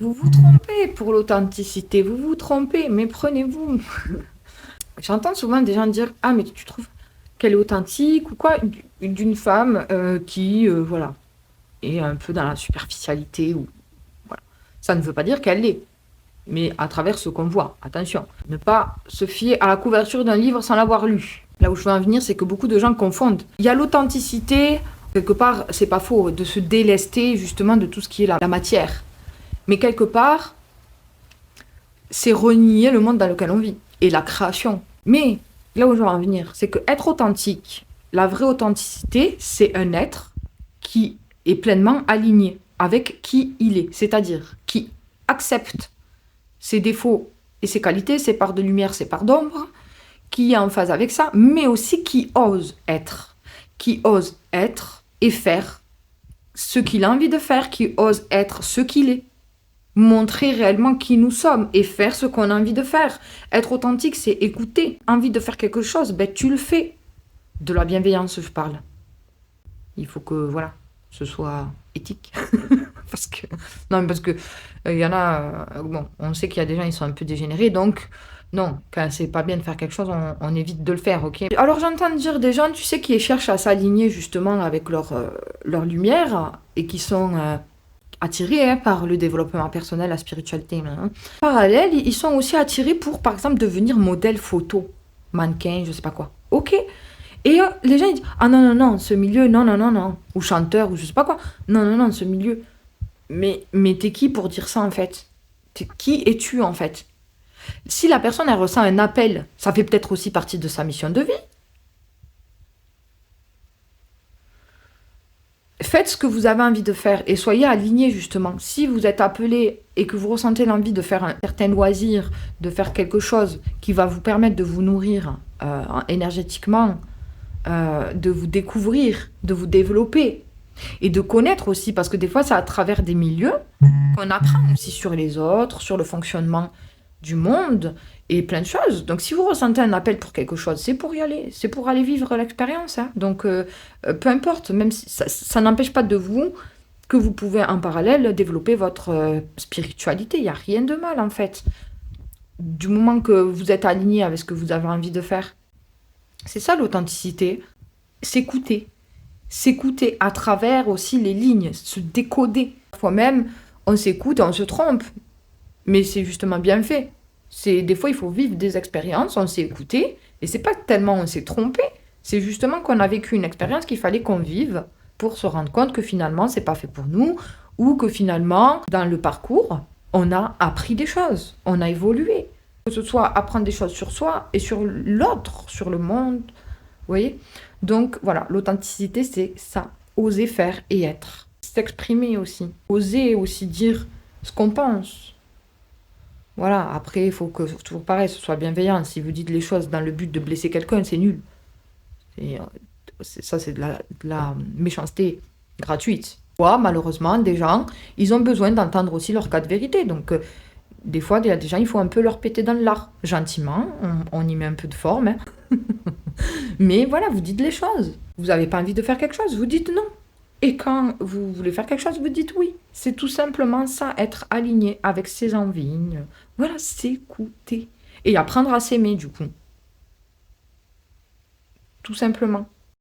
Vous vous trompez pour l'authenticité, vous vous trompez, mais prenez-vous. J'entends souvent des gens dire: «Ah, mais tu trouves qu'elle est authentique ou quoi?» d'une femme qui, voilà, est un peu dans la superficialité ou voilà. Ça ne veut pas dire qu'elle l'est, mais à travers ce qu'on voit. Attention, ne pas se fier à la couverture d'un livre sans l'avoir lu. Là où je veux en venir, c'est que beaucoup de gens confondent. Il y a l'authenticité, quelque part, c'est pas faux, de se délester justement de tout ce qui est la matière. Mais quelque part, c'est renier le monde dans lequel on vit et la création. Mais là où je veux en venir, c'est que être authentique, la vraie authenticité, c'est un être qui est pleinement aligné avec qui il est, c'est-à-dire qui accepte ses défauts et ses qualités, ses parts de lumière, ses parts d'ombre, qui est en phase avec ça, mais aussi qui ose être et faire ce qu'il a envie de faire, qui ose être ce qu'il est. Montrer réellement qui nous sommes et faire ce qu'on a envie de faire. Être authentique, c'est écouter. Envie de faire quelque chose, ben tu le fais. De la bienveillance, je parle. Il faut que, voilà, ce soit éthique. parce que, non, parce que il y en a, bon, on sait qu'il y a des gens, ils sont un peu dégénérés, donc, non, quand c'est pas bien de faire quelque chose, on évite de le faire, ok? Alors j'entends dire des gens, tu sais, qui cherchent à s'aligner justement avec leur lumière et qui sont attirés par le développement personnel, la spiritualité. En parallèle, ils sont aussi attirés pour, par exemple, devenir modèle photo, mannequin, je sais pas quoi. Ok. Et les gens ils disent: ah non, non, non, ce milieu, non, non, non, non. Ou chanteur, ou je sais pas quoi. Non, non, non, ce milieu. Mais t'es qui pour dire ça en fait? Qui es-tu en fait? Si la personne elle ressent un appel, ça fait peut-être aussi partie de sa mission de vie. Faites ce que vous avez envie de faire et soyez alignés justement. Si vous êtes appelé et que vous ressentez l'envie de faire un certain loisir, de faire quelque chose qui va vous permettre de vous nourrir énergétiquement, de vous découvrir, de vous développer et de connaître aussi, parce que des fois c'est à travers des milieux qu'on apprend aussi sur les autres, sur le fonctionnement du monde et plein de choses. Donc si vous ressentez un appel pour quelque chose, c'est pour y aller, c'est pour aller vivre l'expérience. Hein. Donc peu importe, même si ça n'empêche pas de vous que vous pouvez en parallèle développer votre spiritualité. Il n'y a rien de mal en fait. Du moment que vous êtes aligné avec ce que vous avez envie de faire. C'est ça l'authenticité. S'écouter. S'écouter à travers aussi les lignes, se décoder. Parfois même, on s'écoute et on se trompe. Mais c'est justement bien fait. Des fois, il faut vivre des expériences, on s'est écouté, et c'est pas tellement on s'est trompé, c'est justement qu'on a vécu une expérience qu'il fallait qu'on vive pour se rendre compte que finalement, c'est pas fait pour nous, ou que finalement, dans le parcours, on a appris des choses, on a évolué. Que ce soit apprendre des choses sur soi et sur l'autre, sur le monde, vous voyez? Donc voilà, l'authenticité, c'est ça, oser faire et être. S'exprimer aussi, oser aussi dire ce qu'on pense. Voilà, après, il faut que, toujours pareil, ce soit bienveillant. Si vous dites les choses dans le but de blesser quelqu'un, c'est nul. Ça, c'est de la méchanceté gratuite. Malheureusement, des gens, ils ont besoin d'entendre aussi leur cas de vérité. Donc, des fois, il y a des gens, il faut un peu leur péter dans l'art. Gentiment, on y met un peu de forme. Hein. Mais voilà, vous dites les choses. Vous n'avez pas envie de faire quelque chose, vous dites non. Et quand vous voulez faire quelque chose, vous dites oui. C'est tout simplement ça, être aligné avec ses envies. Voilà, s'écouter. Et apprendre à s'aimer, du coup. Tout simplement.